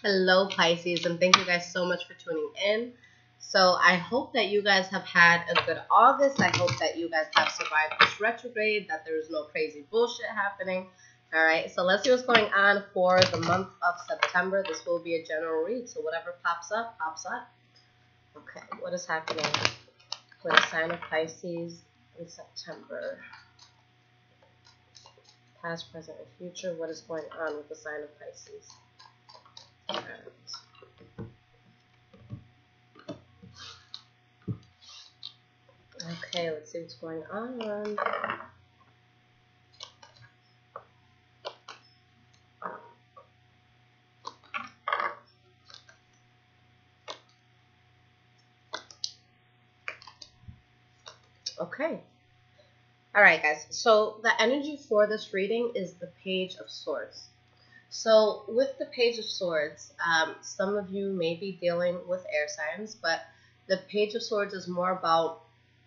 Hello, Pisces, and thank you guys so much for tuning in. So I hope that you guys have had a good August. I hope that you guys have survived this retrograde, that there is no crazy bullshit happening. All right, so let's see what's going on for the month of September. This will be a general read, so whatever pops up, pops up. Okay, what is happening for the sign of Pisces in September? Past, present, and future. What is going on with the sign of Pisces? Alright. Okay, let's see what's going on. Okay. Alright, guys. So the energy for this reading is the Page of Swords. So with the Page of Swords, some of you may be dealing with air signs, but the Page of Swords is more about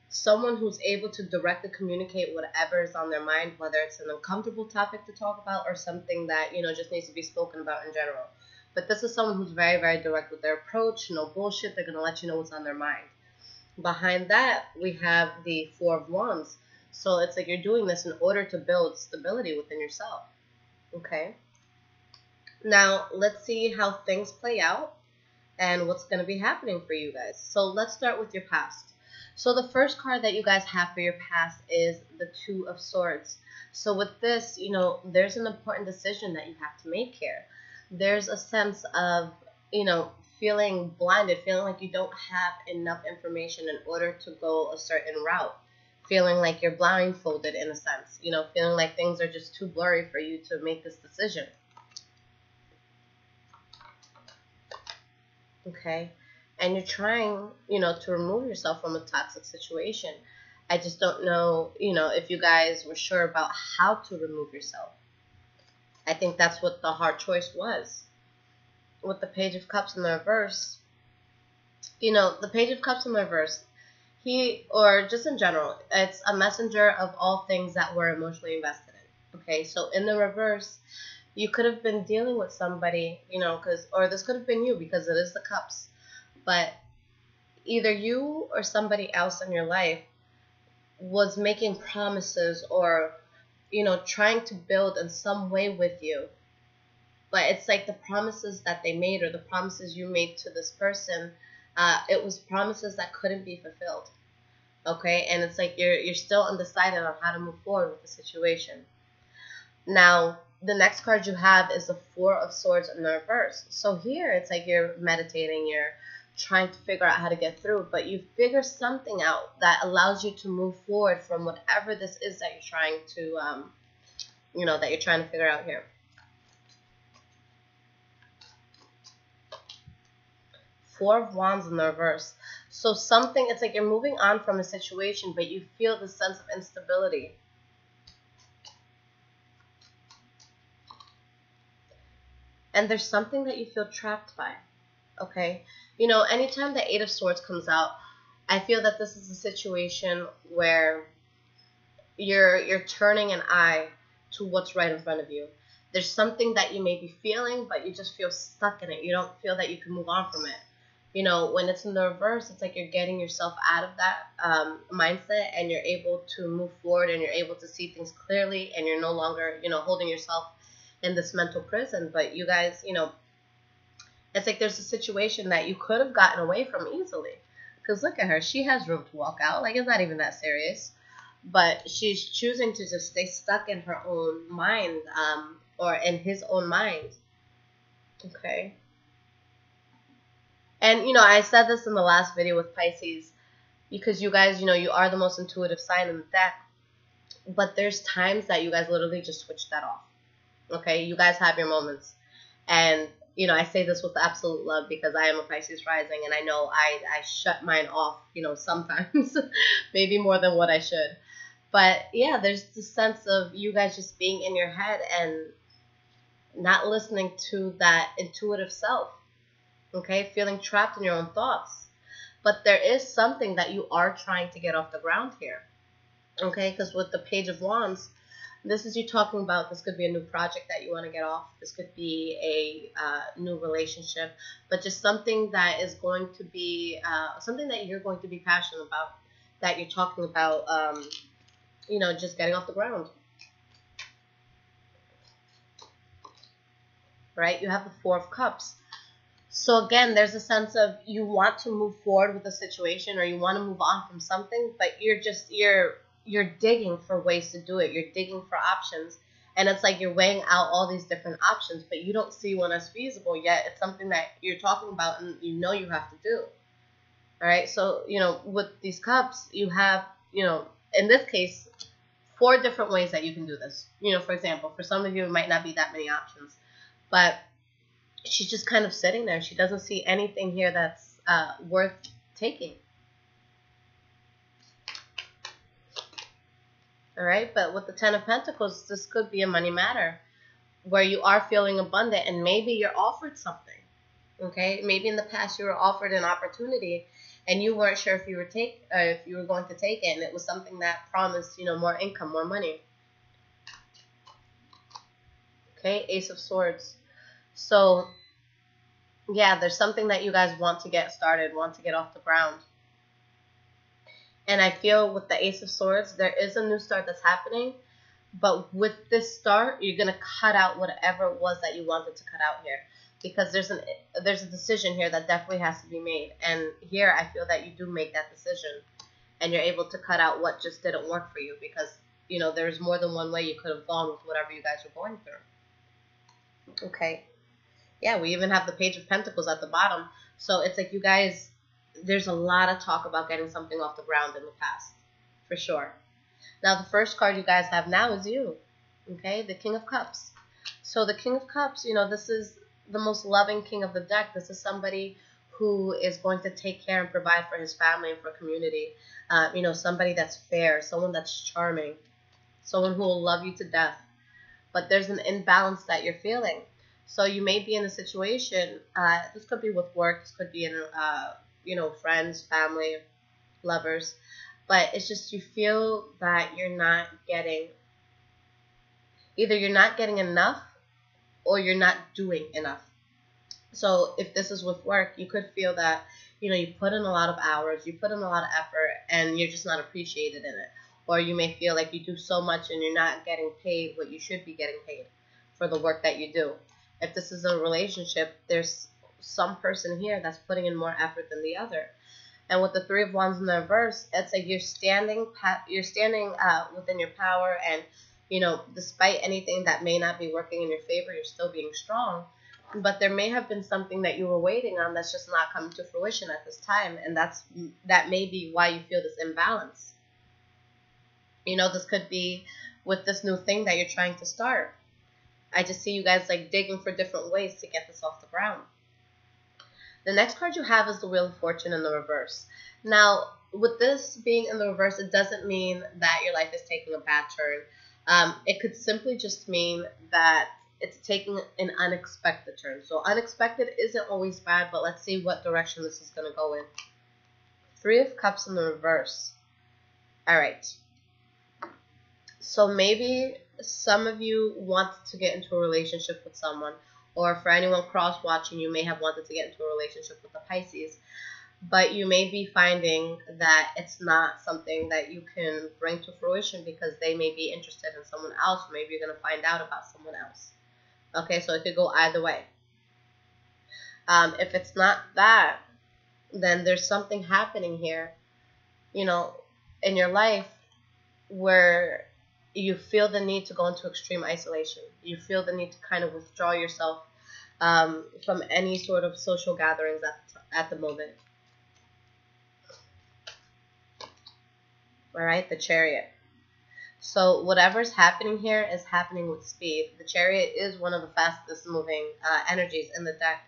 someone who's able to directly communicate whatever is on their mind, whether it's an uncomfortable topic to talk about or something that, just needs to be spoken about in general. But this is someone who's very, very direct with their approach, no bullshit. They're going to let you know what's on their mind. Behind that, we have the Four of Wands. So it's like you're doing this in order to build stability within yourself. Okay? Now, let's see how things play out and what's going to be happening for you guys. So let's start with your past. So the first card that you guys have for your past is the Two of Swords. So with this, there's an important decision that you have to make here. There's a sense of, feeling blinded, feeling like you don't have enough information in order to go a certain route. Feeling like you're blindfolded in a sense, feeling like things are just too blurry for you to make this decision. Okay, and you're trying, to remove yourself from a toxic situation. I just don't know, if you guys were sure about how to remove yourself. I think that's what the hard choice was. With the Page of Cups in the reverse, the Page of Cups in the reverse, or just in general, it's a messenger of all things that we're emotionally invested in. Okay, so in the reverse, you could have been dealing with somebody, or this could have been you because it is the cups. But either you or somebody else in your life was making promises or, trying to build in some way with you. But it's like the promises that they made or the promises you made to this person, it was promises that couldn't be fulfilled. Okay, and it's like you're still undecided on how to move forward with the situation. Now, the next card you have is the Four of Swords in the reverse. So here, it's like you're meditating, you're trying to figure out how to get through, but you figure something out that allows you to move forward from whatever this is that you're trying to, figure out here. Four of Wands in the reverse. So it's like you're moving on from a situation, but you feel the sense of instability. And there's something that you feel trapped by, okay? Anytime the Eight of Swords comes out, I feel that this is a situation where you're turning an eye to what's right in front of you. There's something that you may be feeling, but you just feel stuck in it. You don't feel that you can move on from it. When it's in the reverse, it's like you're getting yourself out of that mindset and you're able to move forward and you're able to see things clearly and you're no longer, holding yourself in this mental prison. But you guys, it's like there's a situation that you could have gotten away from easily. Because look at her. She has room to walk out. Like, it's not even that serious. But she's choosing to just stay stuck in her own mind, or in his own mind. Okay. And, I said this in the last video with Pisces, because you guys, you are the most intuitive sign in the deck. But there's times that you guys literally just switch that off. Okay? You guys have your moments. And, I say this with absolute love because I am a Pisces rising, and I know I shut mine off, sometimes. Maybe more than what I should. But, yeah, there's this sense of you guys just being in your head and not listening to that intuitive self. Okay, feeling trapped in your own thoughts. But there is something that you are trying to get off the ground here. Okay, because with the Page of Wands, This is you talking about, this could be a new project that you want to get off. This could be a new relationship, but just something that is going to be something that you're going to be passionate about, that you're talking about, just getting off the ground. Right? You have the Four of Cups. So again, there's a sense of you want to move forward with a situation, or you want to move on from something, but you're digging for ways to do it. You're digging for options. And it's like you're weighing out all these different options, but you don't see one as feasible yet. It's something that you're talking about and you know you have to do. All right. So, with these cups, you have, in this case, 4 different ways that you can do this. For example, for some of you, it might not be that many options, but she's just kind of sitting there. She doesn't see anything here that's worth taking. All right, but with the Ten of Pentacles, this could be a money matter where you are feeling abundant, and maybe you're offered something. Okay, maybe in the past you were offered an opportunity and you weren't sure if you were going to take it, and it was something that promised, more income, more money. Okay, Ace of Swords. So, yeah, there's something that you guys want to get started, want to get off the ground. And I feel with the Ace of Swords, there is a new start that's happening. But with this start, you're going to cut out whatever it was that you wanted to cut out here. Because there's a decision here that definitely has to be made. And here I feel that you do make that decision. And you're able to cut out what just didn't work for you. Because, there's more than one way you could have gone with whatever you guys were going through. Okay. Yeah, we even have the Page of Pentacles at the bottom. So it's like you guys, there's a lot of talk about getting something off the ground in the past. For sure. Now, the first card you guys have now is you. Okay, the King of Cups. So the King of Cups, this is the most loving king of the deck. This is somebody who is going to take care and provide for his family and for community. Somebody that's fair, someone that's charming, someone who will love you to death. But there's an imbalance that you're feeling. So you may be in a situation, this could be with work, this could be in, friends, family, lovers. But it's just you feel that you're not getting, either you're not getting enough or you're not doing enough. So if this is with work, you could feel that, you put in a lot of hours, you put in a lot of effort, and you're just not appreciated in it. Or you may feel like you do so much and you're not getting paid what you should be getting paid for the work that you do. If this is a relationship, there's some person here that's putting in more effort than the other. And with the Three of Wands in the reverse, it's like you're standing within your power, and despite anything that may not be working in your favor, you're still being strong. But there may have been something that you were waiting on that's just not coming to fruition at this time, and that may be why you feel this imbalance. This could be with this new thing that you're trying to start. I just see you guys like digging for different ways to get this off the ground. The next card you have is the Wheel of Fortune in the reverse. Now, with this being in the reverse, it doesn't mean that your life is taking a bad turn. It could simply just mean that it's taking an unexpected turn. So unexpected isn't always bad, but let's see what direction this is going to go in. Three of Cups in the reverse. All right. So maybe some of you want to get into a relationship with someone, or for anyone cross-watching, you may have wanted to get into a relationship with a Pisces, but you may be finding that it's not something that you can bring to fruition because they may be interested in someone else, or maybe you're going to find out about someone else. Okay, so it could go either way. If it's not that, then there's something happening here, in your life where you feel the need to go into extreme isolation. You feel the need to kind of withdraw yourself from any sort of social gatherings at the moment. All right, the Chariot. So whatever's happening here is happening with speed. The Chariot is one of the fastest moving energies in the deck.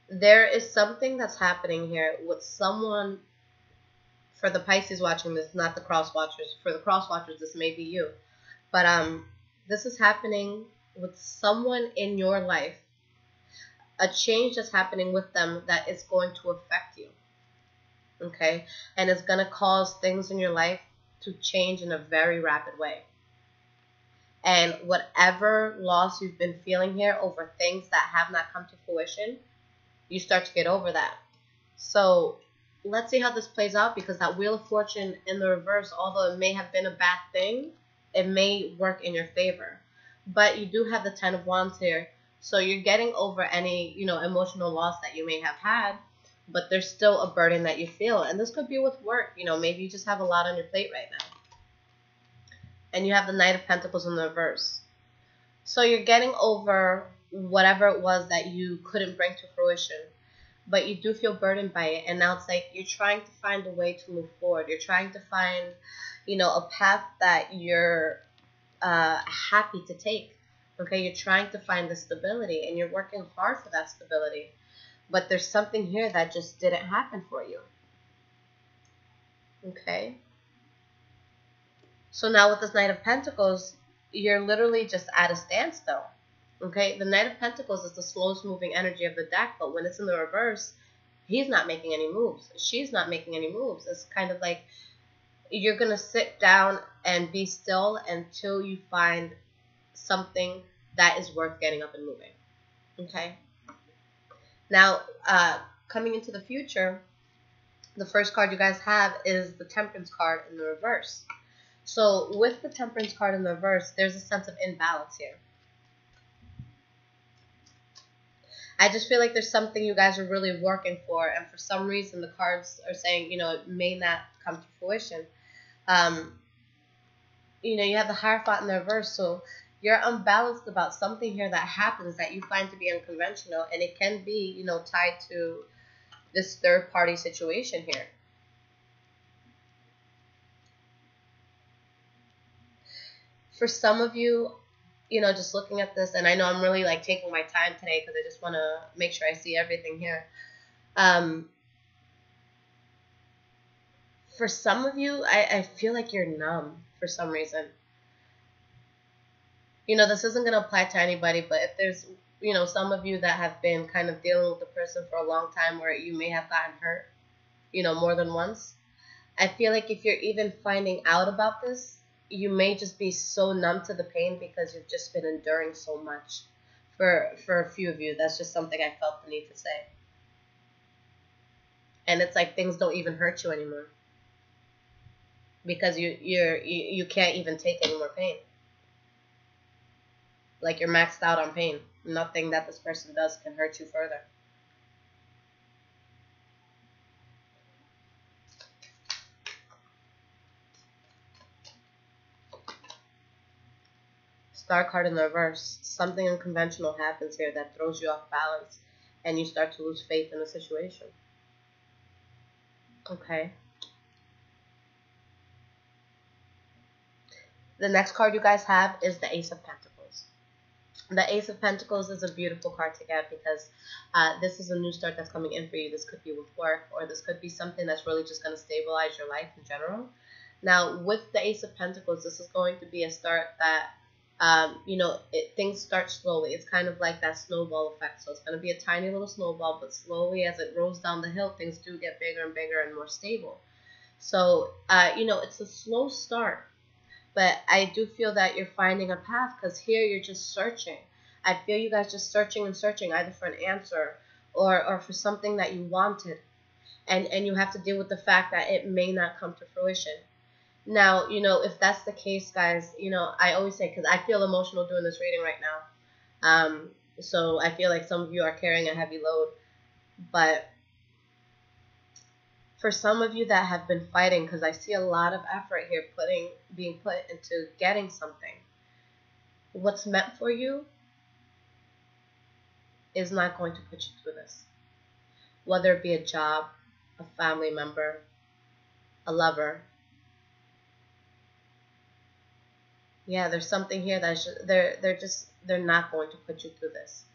There is something that's happening here with someone. For the Pisces watching this, not the cross watchers. For the cross watchers, this may be you. But this is happening with someone in your life. A change that's happening with them that is going to affect you. Okay? And it's going to cause things in your life to change in a very rapid way. And whatever loss you've been feeling here over things that have not come to fruition, you start to get over that. So let's see how this plays out, because that Wheel of Fortune in the reverse, although it may have been a bad thing, it may work in your favor. But you do have the Ten of Wands here. So you're getting over any, emotional loss that you may have had, but there's still a burden that you feel. And this could be with work. Maybe you just have a lot on your plate right now. And you have the Knight of Pentacles in the reverse. So you're getting over whatever it was that you couldn't bring to fruition, but you do feel burdened by it. And now it's like you're trying to find a way to move forward. You're trying to find, a path that you're happy to take. Okay, you're trying to find the stability, and you're working hard for that stability. But there's something here that just didn't happen for you. Okay. So now with this Knight of Pentacles, you're literally just at a standstill. Okay, the Knight of Pentacles is the slowest moving energy of the deck, but when it's in the reverse, he's not making any moves. She's not making any moves. It's kind of like you're going to sit down and be still until you find something that is worth getting up and moving. Okay. Now, coming into the future, the first card you guys have is the Temperance card in the reverse. So with the Temperance card in the reverse, there's a sense of imbalance here. I just feel like there's something you guys are really working for, and for some reason the cards are saying, it may not come to fruition. You have the Hierophant in the reverse, so you're unbalanced about something here that happens that you find to be unconventional, and it can be, tied to this third-party situation here. For some of you, just looking at this, and I know I'm really like taking my time today because I just want to make sure I see everything here. For some of you, I feel like you're numb for some reason. This isn't going to apply to anybody, but if there's, some of you that have been kind of dealing with the person for a long time where you may have gotten hurt, more than once, I feel like if you're even finding out about this, you may just be so numb to the pain because you've just been enduring so much. For a few of you, that's just something I felt the need to say. And it's like things don't even hurt you anymore because you can't even take any more pain. Like you're maxed out on pain. Nothing that this person does can hurt you further. Star card in the reverse. Something unconventional happens here that throws you off balance, and you start to lose faith in the situation. Okay. The next card you guys have is the Ace of Pentacles. The Ace of Pentacles is a beautiful card to get because this is a new start that's coming in for you. This could be with work, or this could be something that's really just going to stabilize your life in general. Now, with the Ace of Pentacles, this is going to be a start that things start slowly. It's kind of like that snowball effect. So it's going to be a tiny little snowball, but slowly as it rolls down the hill, things do get bigger and bigger and more stable. So, it's a slow start, but I do feel that you're finding a path because here you're just searching. I feel you guys just searching and searching either for an answer or for something that you wanted. And you have to deal with the fact that it may not come to fruition. Now, if that's the case, guys, I always say, because I feel emotional doing this reading right now. So I feel like some of you are carrying a heavy load. But for some of you that have been fighting, because I see a lot of effort here being put into getting something, what's meant for you is not going to put you through this. Whether it be a job, a family member, a lover. Yeah, there's something here that's just, they're not going to put you through this.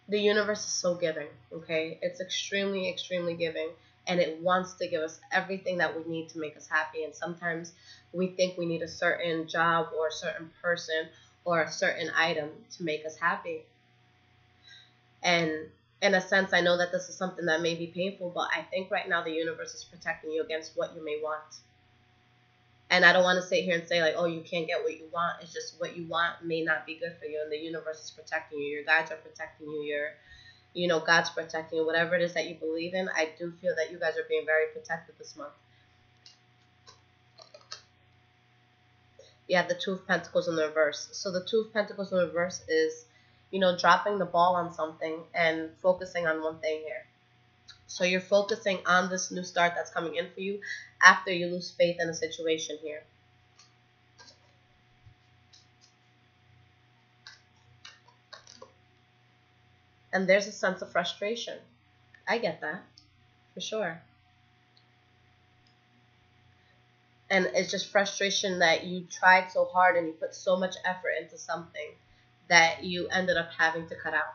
The universe is so giving, okay? It's extremely, extremely giving, and it wants to give us everything that we need to make us happy. And sometimes we think we need a certain job or a certain person or a certain item to make us happy. And in a sense, I know that this is something that may be painful, but I think right now the universe is protecting you against what you may want. And I don't want to sit here and say like, oh, you can't get what you want. It's just what you want may not be good for you, and the universe is protecting you. Your guides are protecting you. God's protecting you. Whatever it is that you believe in, I do feel that you guys are being very protected this month. You have the Two of Pentacles in the reverse. So the Two of Pentacles in the reverse is, dropping the ball on something and focusing on one thing here. So you're focusing on this new start that's coming in for you after you lose faith in a situation here. And there's a sense of frustration. I get that, for sure. And it's just frustration that you tried so hard and you put so much effort into something that you ended up having to cut out.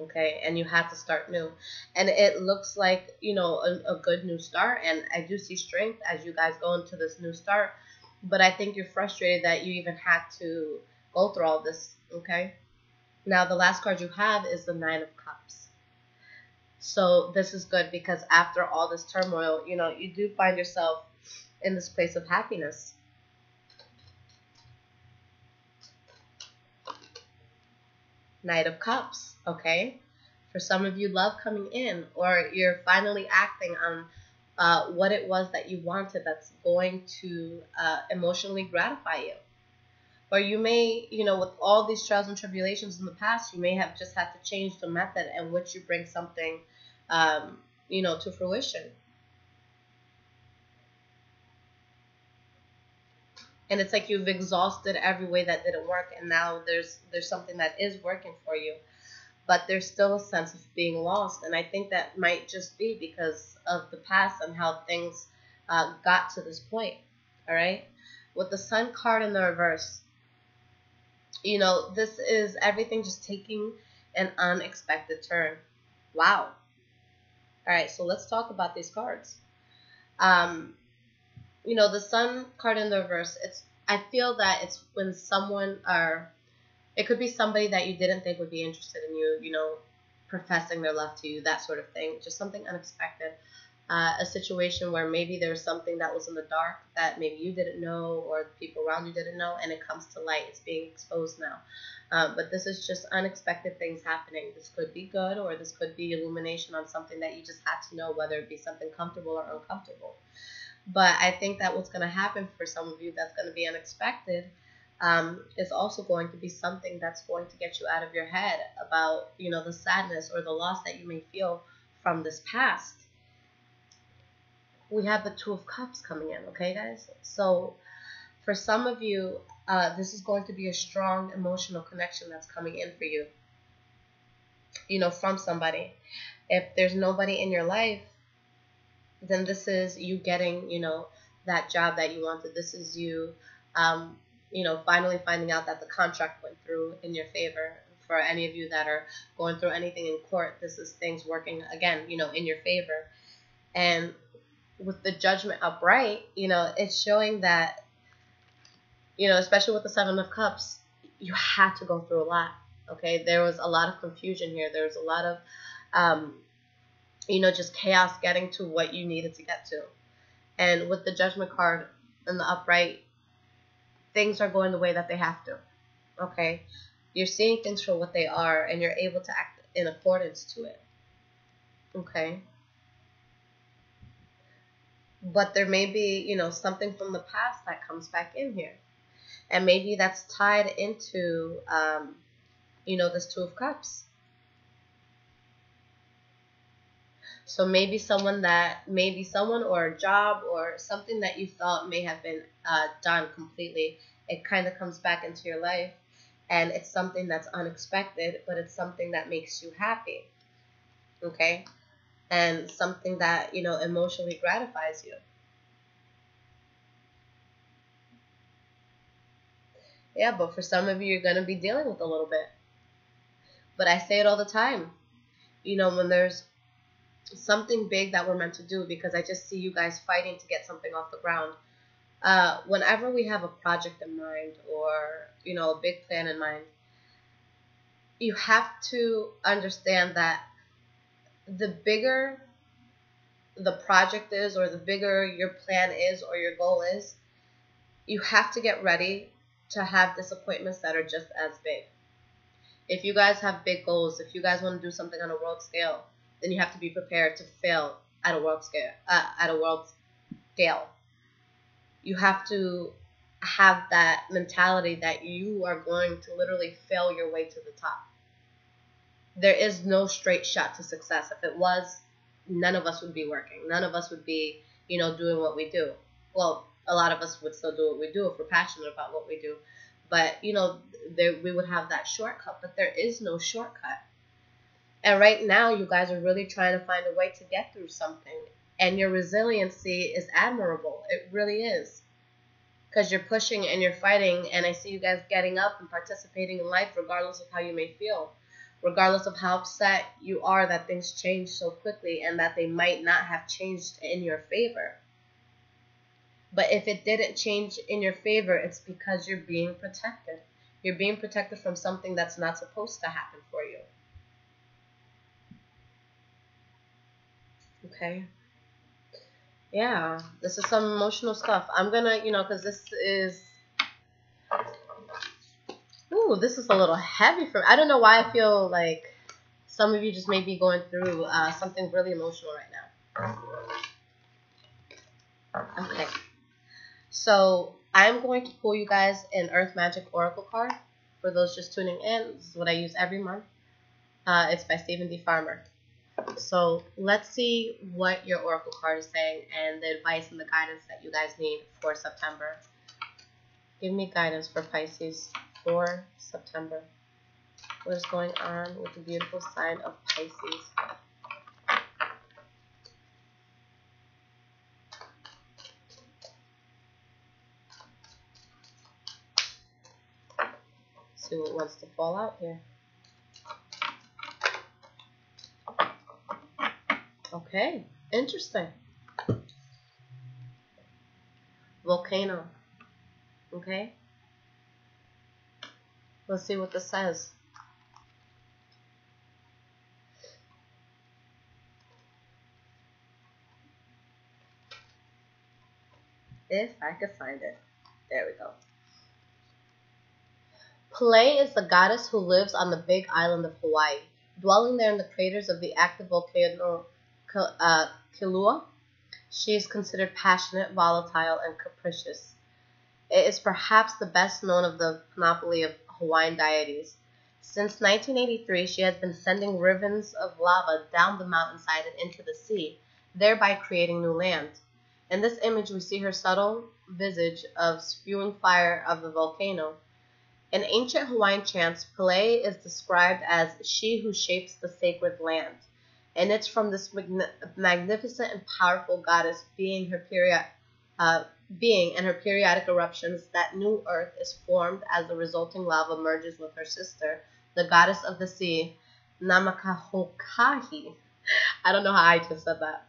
Okay, and you had to start new. And it looks like, a good new start. And I do see strength as you guys go into this new start. But I think you're frustrated that you even had to go through all this, okay? Now, the last card you have is the Nine of Cups. So this is good because after all this turmoil, you do find yourself in this place of happiness. Knight of Cups, okay? For some of you, love coming in, or you're finally acting on what it was that you wanted that's going to emotionally gratify you. Or you may, with all these trials and tribulations in the past, you may have just had to change the method in which you bring something, to fruition. And it's like you've exhausted every way that didn't work, and now there's something that is working for you. But there's still a sense of being lost, and I think that might just be because of the past and how things got to this point, all right? With the Sun card in the reverse, this is everything just taking an unexpected turn. Wow. All right, so let's talk about these cards. The Sun card in the reverse, I feel that it's when someone, or it could be somebody that you didn't think would be interested in you, professing their love to you, that sort of thing. Just something unexpected. A situation where maybe there's something that was in the dark that maybe you didn't know or the people around you didn't know, and it comes to light. It's being exposed now. But this is just unexpected things happening. This could be good, or this could be illumination on something that you just had to know, whether it be something comfortable or uncomfortable. But I think that what's going to happen for some of you that's going to be unexpected is also going to be something that's going to get you out of your head about, the sadness or the loss that you may feel from this past. We have the Two of Cups coming in, okay, guys? So for some of you, this is going to be a strong emotional connection that's coming in for you, from somebody. If there's nobody in your life, then this is you getting, that job that you wanted. This is you, finally finding out that the contract went through in your favor. For any of you that are going through anything in court, this is things working, again, in your favor. And with the Judgment upright, it's showing that, especially with the Seven of Cups, you had to go through a lot, okay? There was a lot of confusion here. There was a lot of, just chaos getting to what you needed to get to. And with the Judgment card in the upright, things are going the way that they have to, okay? You're seeing things for what they are, and you're able to act in accordance to it, okay? But there may be, something from the past that comes back in here. And maybe that's tied into, this Two of Cups. So maybe someone or a job or something that you thought may have been done completely, it kind of comes back into your life. And it's something that's unexpected, but it's something that makes you happy, okay? And something that, emotionally gratifies you. Yeah, but for some of you, you're going to be dealing with a little bit. But I say it all the time, when there's something big that we're meant to do, because I just see you guys fighting to get something off the ground. Whenever we have a project in mind or, a big plan in mind, you have to understand that the bigger the project is, or the bigger your plan is or your goal is, you have to get ready to have disappointments that are just as big. If you guys have big goals, if you guys want to do something on a world scale, then you have to be prepared to fail at a world scale. You have to have that mentality that you are going to literally fail your way to the top. There is no straight shot to success. If it was, none of us would be working. None of us would be, doing what we do. Well, a lot of us would still do what we do if we're passionate about what we do. But, we would have that shortcut. But there is no shortcut. And right now, you guys are really trying to find a way to get through something. And your resiliency is admirable. It really is. Because you're pushing and you're fighting. And I see you guys getting up and participating in life regardless of how you may feel. Regardless of how upset you are that things change so quickly and that they might not have changed in your favor. But if it didn't change in your favor, it's because you're being protected. You're being protected from something that's not supposed to happen for you. Okay? Yeah, this is some emotional stuff. I'm gonna, because this is a little heavy for me. I don't know why I feel like some of you just may be going through something really emotional right now. Okay. So I'm going to pull you guys an Earth Magic Oracle card. For those just tuning in, this is what I use every month. It's by Stephen D. Farmer. So let's see what your Oracle card is saying and the advice and the guidance that you guys need for September. Give me guidance for Pisces for September. What is going on with the beautiful sign of Pisces? See what wants to fall out here. Okay, interesting. Volcano. Okay. Let's see what this says. If I could find it. There we go. Pele is the goddess who lives on the big island of Hawaii. Dwelling there in the craters of the active volcano Kilauea, she is considered passionate, volatile, and capricious. It is perhaps the best known of the panoply of Hawaiian deities. Since 1983, she has been sending rivers of lava down the mountainside and into the sea, thereby creating new land. In this image, we see her subtle visage of spewing fire of the volcano. In ancient Hawaiian chants, Pele is described as she who shapes the sacred land. And it's from this magnificent and powerful goddess being and her periodic eruptions that new earth is formed as the resulting lava merges with her sister, the goddess of the sea, Namakahokahi. I don't know how I just said that.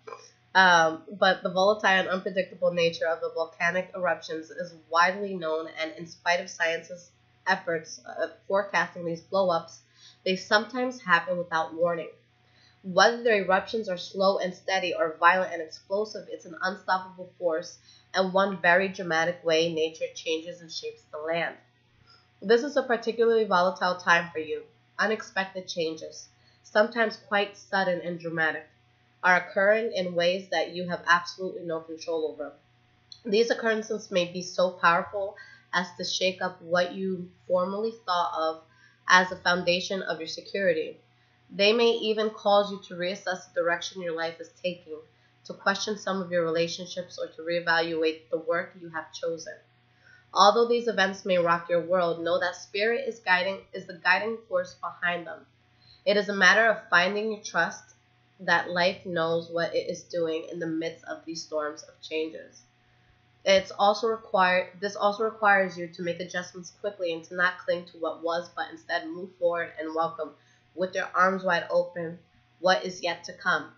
But the volatile and unpredictable nature of the volcanic eruptions is widely known, and in spite of science's efforts forecasting these blow-ups, they sometimes happen without warning. Whether the eruptions are slow and steady or violent and explosive, it's an unstoppable force, and one very dramatic way nature changes and shapes the land. This is a particularly volatile time for you. Unexpected changes, sometimes quite sudden and dramatic, are occurring in ways that you have absolutely no control over. These occurrences may be so powerful as to shake up what you formerly thought of as the foundation of your security. They may even cause you to reassess the direction your life is taking, to question some of your relationships, or to reevaluate the work you have chosen. Although these events may rock your world, know that spirit is the guiding force behind them. It is a matter of finding your trust that life knows what it is doing in the midst of these storms of changes. This also requires you to make adjustments quickly and to not cling to what was, but instead move forward and welcome, with your arms wide open, what is yet to come,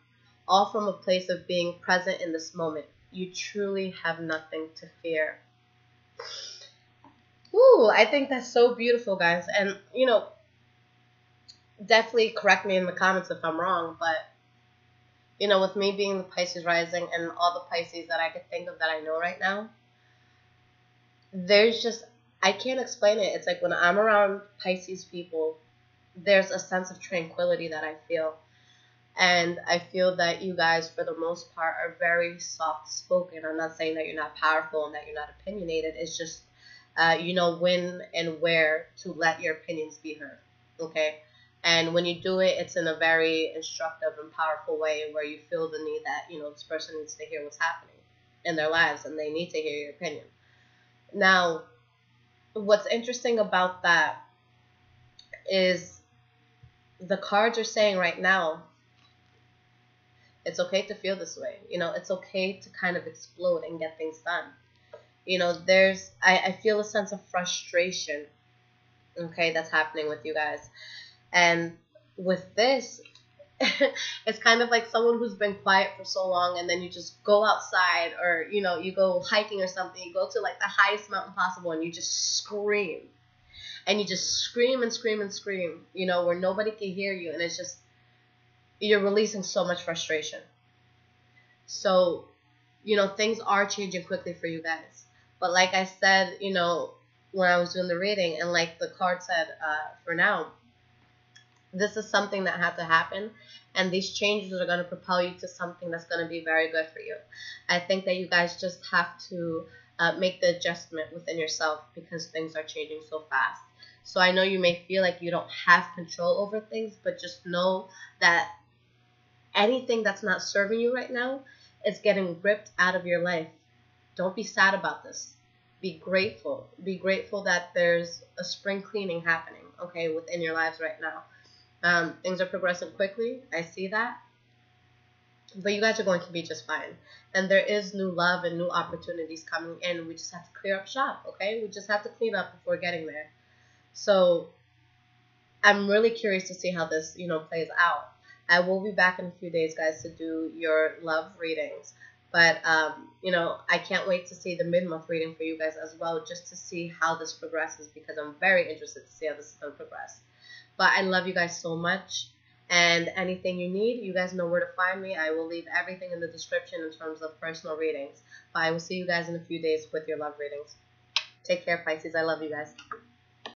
all from a place of being present in this moment. You truly have nothing to fear. Ooh, I think that's so beautiful, guys. And, definitely correct me in the comments if I'm wrong, but, with me being the Pisces rising and all the Pisces that I could think of that I know right now, there's just, I can't explain it. It's like when I'm around Pisces people, there's a sense of tranquility that I feel. And I feel that you guys, for the most part, are very soft-spoken. I'm not saying that you're not powerful and that you're not opinionated. It's just, you know when and where to let your opinions be heard, okay? And when you do it, it's in a very instructive and powerful way where you feel the need that, this person needs to hear what's happening in their lives and they need to hear your opinion. Now, what's interesting about that is the cards are saying right now, it's okay to feel this way. It's okay to kind of explode and get things done. I feel a sense of frustration, okay, that's happening with you guys. And with this, it's kind of like someone who's been quiet for so long, and then you just go outside, or, you go hiking or something. You go to like the highest mountain possible and you just scream. And you just scream and scream and scream, where nobody can hear you. And it's just, you're releasing so much frustration. So, things are changing quickly for you guys. But like I said, when I was doing the reading, and like the card said, for now, this is something that had to happen. And these changes are going to propel you to something that's going to be very good for you. I think that you guys just have to make the adjustment within yourself, because things are changing so fast. So I know you may feel like you don't have control over things, but just know that anything that's not serving you right now is getting ripped out of your life. Don't be sad about this. Be grateful. Be grateful that there's a spring cleaning happening, okay, within your lives right now. Things are progressing quickly. I see that. But you guys are going to be just fine. And there is new love and new opportunities coming in. We just have to clear up shop, okay? We just have to clean up before getting there. So I'm really curious to see how this, plays out. I will be back in a few days, guys, to do your love readings. But, I can't wait to see the mid-month reading for you guys as well, just to see how this progresses, because I'm very interested to see how this is going to progress. But I love you guys so much. And anything you need, you guys know where to find me. I will leave everything in the description in terms of personal readings. But I will see you guys in a few days with your love readings. Take care, Pisces. I love you guys.